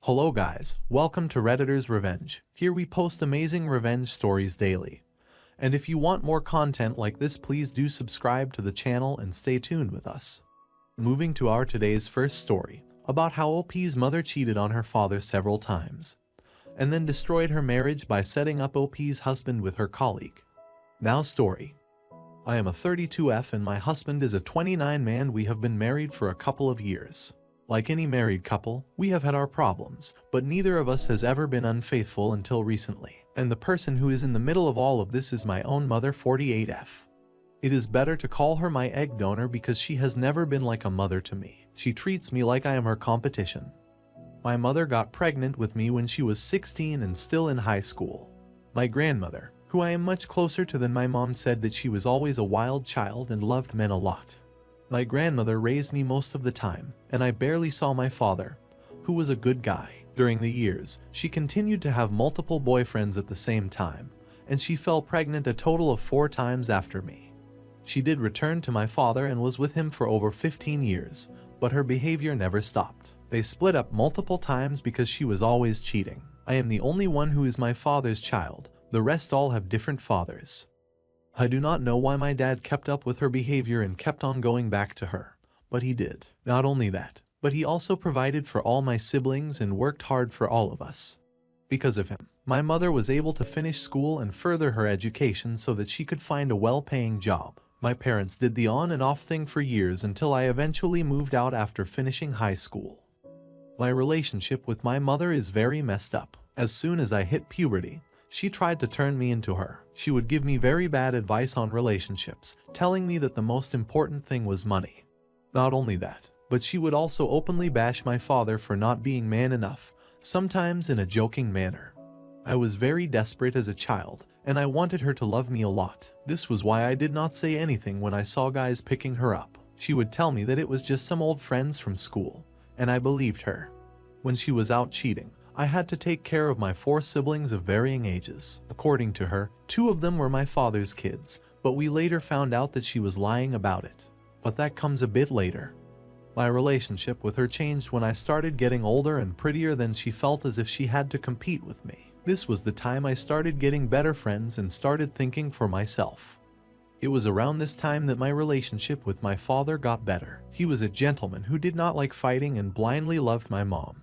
Hello guys, welcome to Redditor's Revenge. Here we post amazing revenge stories daily. And if you want more content like this, please do subscribe to the channel and stay tuned with us. Moving to our today's first story, about how OP's mother cheated on her father several times, and then destroyed her marriage by setting up OP's husband with her colleague. Now story. I am a 32F and my husband is a 29 man. We have been married for a couple of years. Like any married couple, we have had our problems, but neither of us has ever been unfaithful until recently. And the person who is in the middle of all of this is my own mother, 48F. It is better to call her my egg donor because she has never been like a mother to me. She treats me like I am her competition. My mother got pregnant with me when she was 16 and still in high school. My grandmother, who I am much closer to than my mom, said that she was always a wild child and loved men a lot. My grandmother raised me most of the time, and I barely saw my father, who was a good guy. During the years, she continued to have multiple boyfriends at the same time, and she fell pregnant a total of 4 times after me. She did return to my father and was with him for over 15 years, but her behavior never stopped. They split up multiple times because she was always cheating. I am the only one who is my father's child, the rest all have different fathers. I do not know why my dad kept up with her behavior and kept on going back to her, but he did. Not only that, but he also provided for all my siblings and worked hard for all of us. Because of him, my mother was able to finish school and further her education so that she could find a well-paying job. My parents did the on and off thing for years until I eventually moved out after finishing high school. My relationship with my mother is very messed up. As soon as I hit puberty, she tried to turn me into her. She would give me very bad advice on relationships, telling me that the most important thing was money. Not only that, but she would also openly bash my father for not being man enough, sometimes in a joking manner. I was very desperate as a child, and I wanted her to love me a lot. This was why I did not say anything when I saw guys picking her up. She would tell me that it was just some old friends from school, and I believed her. When she was out cheating, I had to take care of my 4 siblings of varying ages. According to her, 2 of them were my father's kids, but we later found out that she was lying about it. But that comes a bit later. My relationship with her changed when I started getting older and prettier. Then she felt as if she had to compete with me. This was the time I started getting better friends and started thinking for myself. It was around this time that my relationship with my father got better. He was a gentleman who did not like fighting and blindly loved my mom.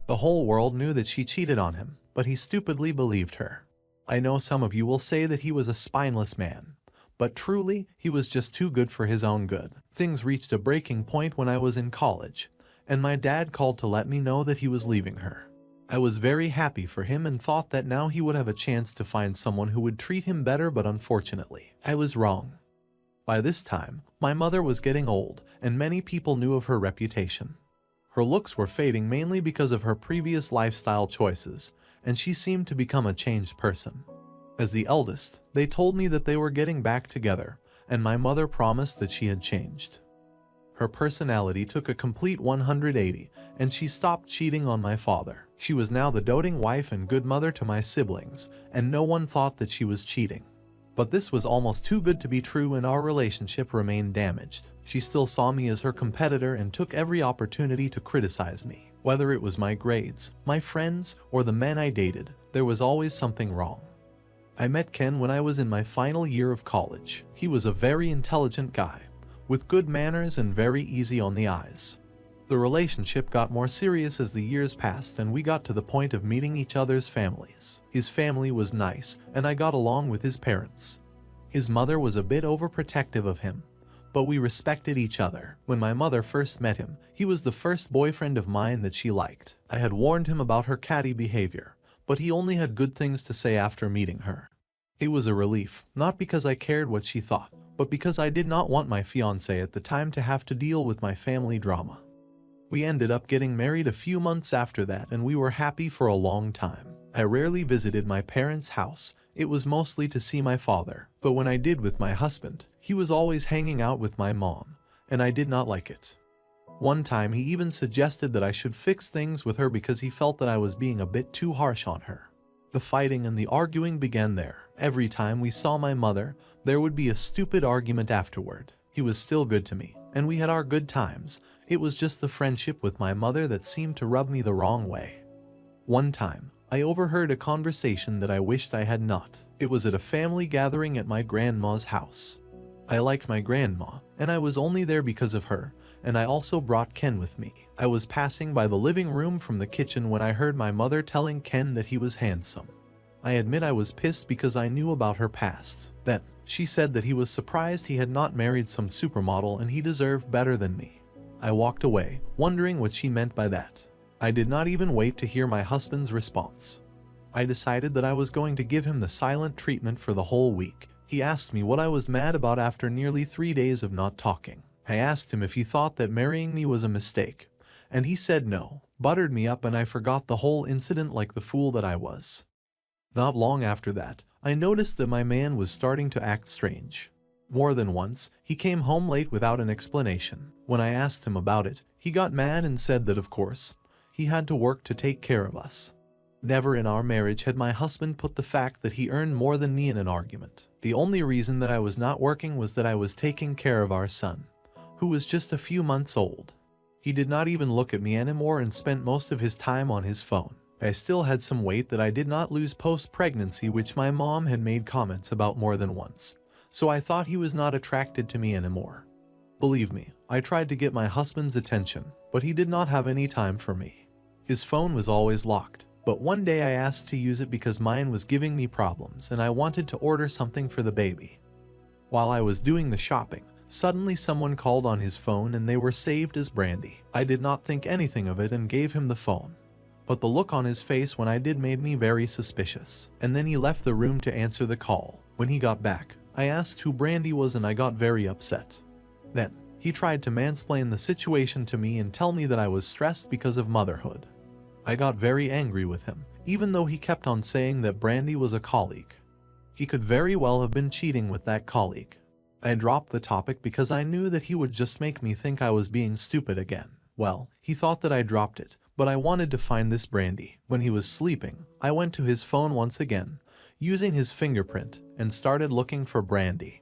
The whole world knew that she cheated on him, but he stupidly believed her. I know some of you will say that he was a spineless man, but truly, he was just too good for his own good. Things reached a breaking point when I was in college, and my dad called to let me know that he was leaving her. I was very happy for him and thought that now he would have a chance to find someone who would treat him better, but unfortunately, I was wrong. By this time, my mother was getting old, and many people knew of her reputation. Her looks were fading mainly because of her previous lifestyle choices, and she seemed to become a changed person. As the eldest, they told me that they were getting back together, and my mother promised that she had changed. Her personality took a complete 180, and she stopped cheating on my father. She was now the doting wife and good mother to my siblings, and no one thought that she was cheating. But this was almost too good to be true, and our relationship remained damaged. She still saw me as her competitor and took every opportunity to criticize me. Whether it was my grades, my friends, or the men I dated, there was always something wrong. I met Ken when I was in my final year of college. He was a very intelligent guy, with good manners and very easy on the eyes. The relationship got more serious as the years passed, and we got to the point of meeting each other's families. His family was nice, and I got along with his parents. His mother was a bit overprotective of him, but we respected each other. When my mother first met him, he was the first boyfriend of mine that she liked. I had warned him about her catty behavior, but he only had good things to say after meeting her. It was a relief, not because I cared what she thought, but because I did not want my fiancé at the time to have to deal with my family drama. We ended up getting married a few months after that, and we were happy for a long time. I rarely visited my parents' house. It was mostly to see my father, but when I did with my husband, he was always hanging out with my mom, and I did not like it. One time he even suggested that I should fix things with her because he felt that I was being a bit too harsh on her. The fighting and the arguing began there. Every time we saw my mother, there would be a stupid argument afterward. He was still good to me, and we had our good times. It was just the friendship with my mother that seemed to rub me the wrong way. One time, I overheard a conversation that I wished I had not. It was at a family gathering at my grandma's house. I liked my grandma, and I was only there because of her, and I also brought Ken with me. I was passing by the living room from the kitchen when I heard my mother telling Ken that he was handsome. I admit I was pissed because I knew about her past. Then, she said that he was surprised he had not married some supermodel and he deserved better than me. I walked away, wondering what she meant by that. I did not even wait to hear my husband's response. I decided that I was going to give him the silent treatment for the whole week. He asked me what I was mad about after nearly 3 days of not talking. I asked him if he thought that marrying me was a mistake, and he said no, buttered me up, and I forgot the whole incident like the fool that I was. Not long after that, I noticed that my man was starting to act strange. More than once, he came home late without an explanation. When I asked him about it, he got mad and said that of course, he had to work to take care of us. Never in our marriage had my husband put the fact that he earned more than me in an argument. The only reason that I was not working was that I was taking care of our son, who was just a few months old. He did not even look at me anymore and spent most of his time on his phone. I still had some weight that I did not lose post-pregnancy, which my mom had made comments about more than once, so I thought he was not attracted to me anymore. Believe me, I tried to get my husband's attention, but he did not have any time for me. His phone was always locked, but one day I asked to use it because mine was giving me problems and I wanted to order something for the baby. While I was doing the shopping, suddenly someone called on his phone and they were saved as Brandy. I did not think anything of it and gave him the phone. But the look on his face when I did made me very suspicious. And then he left the room to answer the call. When he got back, I asked who Brandy was and I got very upset. Then, he tried to mansplain the situation to me and tell me that I was stressed because of motherhood. I got very angry with him, even though he kept on saying that Brandy was a colleague. He could very well have been cheating with that colleague. I dropped the topic because I knew that he would just make me think I was being stupid again. Well, he thought that I dropped it, but I wanted to find this Brandy. When he was sleeping, I went to his phone once again, using his fingerprint, and started looking for Brandy.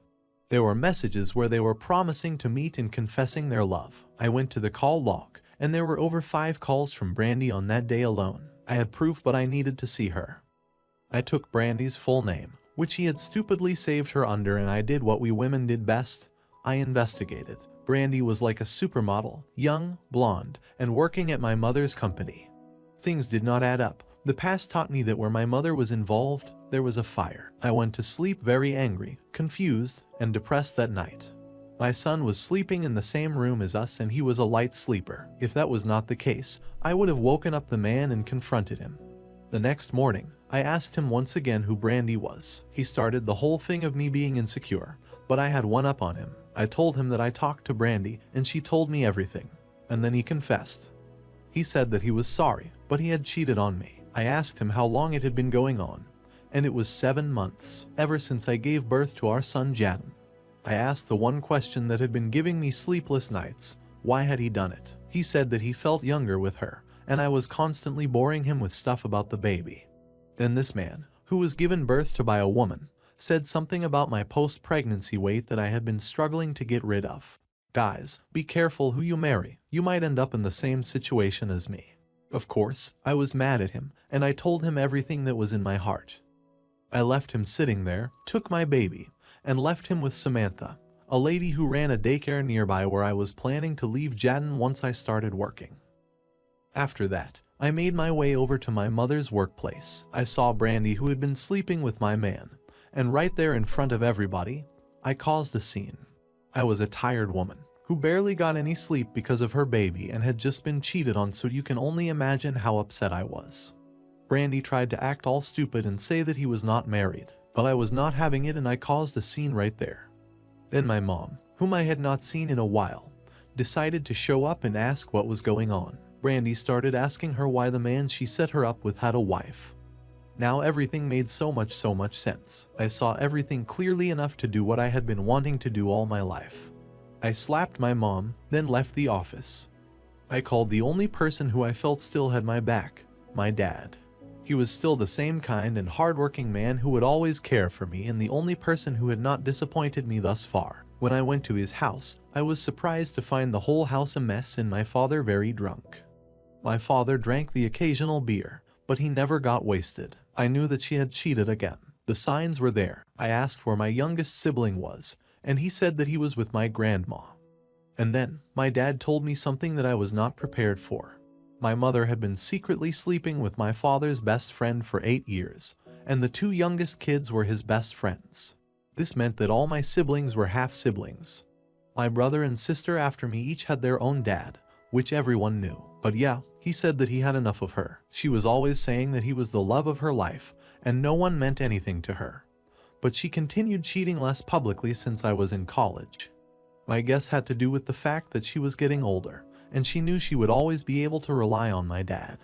There were messages where they were promising to meet and confessing their love. I went to the call log, and there were over 5 calls from Brandy on that day alone. I had proof, but I needed to see her. I took Brandy's full name, which he had stupidly saved her under, and I did what we women did best. I investigated. Brandy was like a supermodel, young, blonde, and working at my mother's company. Things did not add up. The past taught me that where my mother was involved, there was a fire. I went to sleep very angry, confused, and depressed that night. My son was sleeping in the same room as us and he was a light sleeper. If that was not the case, I would have woken up the man and confronted him. The next morning, I asked him once again who Brandy was. He started the whole thing of me being insecure, but I had one up on him. I told him that I talked to Brandy and she told me everything. And then he confessed. He said that he was sorry, but he had cheated on me. I asked him how long it had been going on, and it was 7 months, ever since I gave birth to our son Jaden. I asked the one question that had been giving me sleepless nights: why had he done it? He said that he felt younger with her, and I was constantly boring him with stuff about the baby. Then this man, who was given birth to by a woman, said something about my post-pregnancy weight that I had been struggling to get rid of. Guys, be careful who you marry. You might end up in the same situation as me. Of course, I was mad at him, and I told him everything that was in my heart. I left him sitting there, took my baby, and left him with Samantha, a lady who ran a daycare nearby where I was planning to leave Jaden once I started working. After that, I made my way over to my mother's workplace. I saw Brandy, who had been sleeping with my man, and right there in front of everybody, I caused a scene. I was a tired woman who barely got any sleep because of her baby and had just been cheated on, so you can only imagine how upset I was. Brandy tried to act all stupid and say that he was not married, but I was not having it and I caused a scene right there. Then my mom, whom I had not seen in a while, decided to show up and ask what was going on. Brandy started asking her why the man she set her up with had a wife. Now everything made so much sense. I saw everything clearly enough to do what I had been wanting to do all my life. I slapped my mom, then left the office. I called the only person who I felt still had my back, my dad. He was still the same kind and hardworking man who would always care for me, and the only person who had not disappointed me thus far. When I went to his house, I was surprised to find the whole house a mess and my father very drunk. My father drank the occasional beer, but he never got wasted. I knew that she had cheated again. The signs were there. I asked where my youngest sibling was, and he said that he was with my grandma. And then, my dad told me something that I was not prepared for. My mother had been secretly sleeping with my father's best friend for 8 years, and the 2 youngest kids were his best friends. This meant that all my siblings were half-siblings. My brother and sister after me each had their own dad, which everyone knew. But yeah, he said that he had enough of her. She was always saying that he was the love of her life, and no one meant anything to her. But she continued cheating less publicly since I was in college. My guess had to do with the fact that she was getting older, and she knew she would always be able to rely on my dad.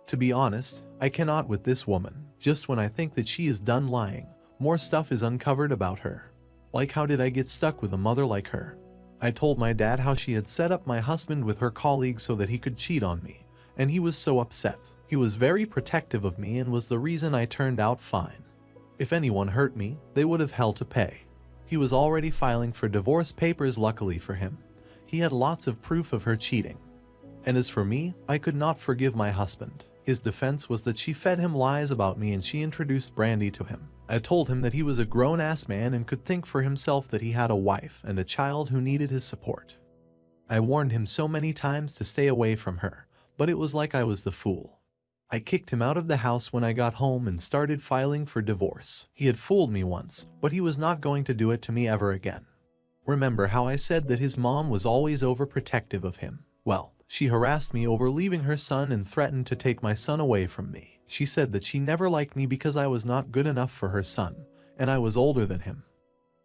To be honest, I cannot with this woman. Just when I think that she is done lying, more stuff is uncovered about her. Like, how did I get stuck with a mother like her? I told my dad how she had set up my husband with her colleagues so that he could cheat on me, and he was so upset. He was very protective of me and was the reason I turned out fine. If anyone hurt me, they would have hell to pay. He was already filing for divorce papers. Luckily for him, he had lots of proof of her cheating. And as for me, I could not forgive my husband. His defense was that she fed him lies about me and she introduced Brandy to him. I told him that he was a grown-ass man and could think for himself, that he had a wife and a child who needed his support. I warned him so many times to stay away from her, but it was like I was the fool. I kicked him out of the house when I got home and started filing for divorce. He had fooled me once, but he was not going to do it to me ever again. Remember how I said that his mom was always overprotective of him? Well, she harassed me over leaving her son and threatened to take my son away from me. She said that she never liked me because I was not good enough for her son, and I was older than him.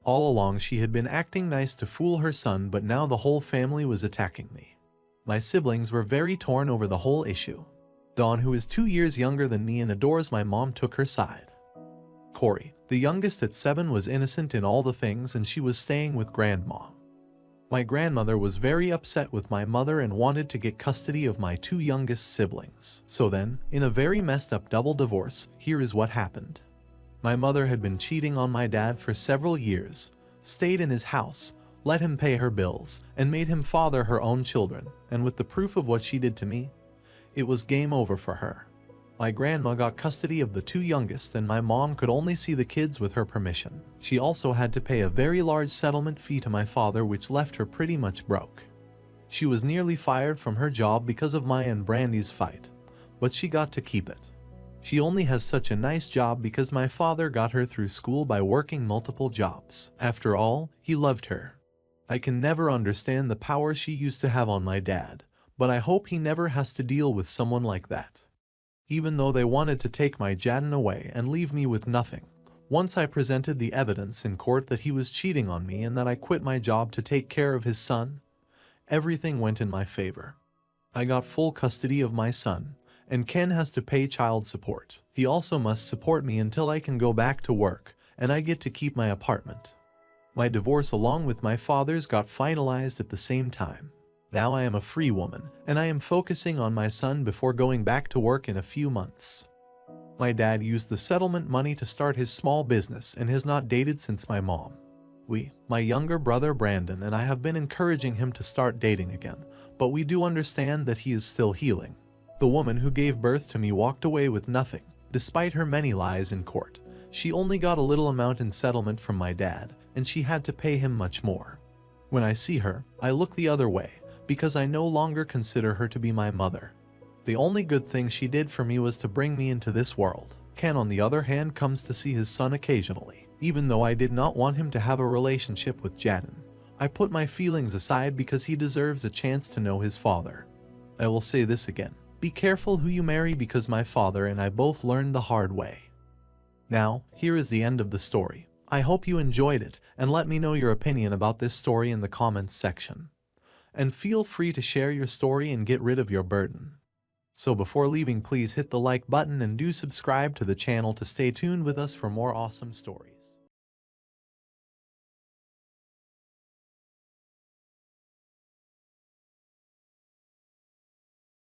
All along she had been acting nice to fool her son, but now the whole family was attacking me. My siblings were very torn over the whole issue. Dawn, who is 2 years younger than me and adores my mom, took her side. Corey, the youngest at 7, was innocent in all the things and she was staying with grandma. My grandmother was very upset with my mother and wanted to get custody of my 2 youngest siblings. So then, in a very messed up double divorce, here is what happened. My mother had been cheating on my dad for several years, stayed in his house, let him pay her bills, and made him father her own children, and with the proof of what she did to me, it was game over for her. My grandma got custody of the 2 youngest and my mom could only see the kids with her permission. She also had to pay a very large settlement fee to my father, which left her pretty much broke. She was nearly fired from her job because of my and Brandy's fight, but she got to keep it. She only has such a nice job because my father got her through school by working multiple jobs. After all, he loved her. I can never understand the power she used to have on my dad, but I hope he never has to deal with someone like that. Even though they wanted to take my Jaden away and leave me with nothing, once I presented the evidence in court that he was cheating on me and that I quit my job to take care of his son, everything went in my favor. I got full custody of my son, and Ken has to pay child support. He also must support me until I can go back to work, and I get to keep my apartment. My divorce along with my father's got finalized at the same time. Now I am a free woman, and I am focusing on my son before going back to work in a few months. My dad used the settlement money to start his small business and has not dated since my mom. My younger brother Brandon and I have been encouraging him to start dating again, but we do understand that he is still healing. The woman who gave birth to me walked away with nothing, despite her many lies in court. She only got a little amount in settlement from my dad, and she had to pay him much more. When I see her, I look the other way, because I no longer consider her to be my mother. The only good thing she did for me was to bring me into this world. Ken, on the other hand, comes to see his son occasionally. Even though I did not want him to have a relationship with Jaden, I put my feelings aside because he deserves a chance to know his father. I will say this again. Be careful who you marry, because my father and I both learned the hard way. Now, here is the end of the story. I hope you enjoyed it, and let me know your opinion about this story in the comments section. And feel free to share your story and get rid of your burden. So before leaving, please hit the like button and do subscribe to the channel to stay tuned with us for more awesome stories.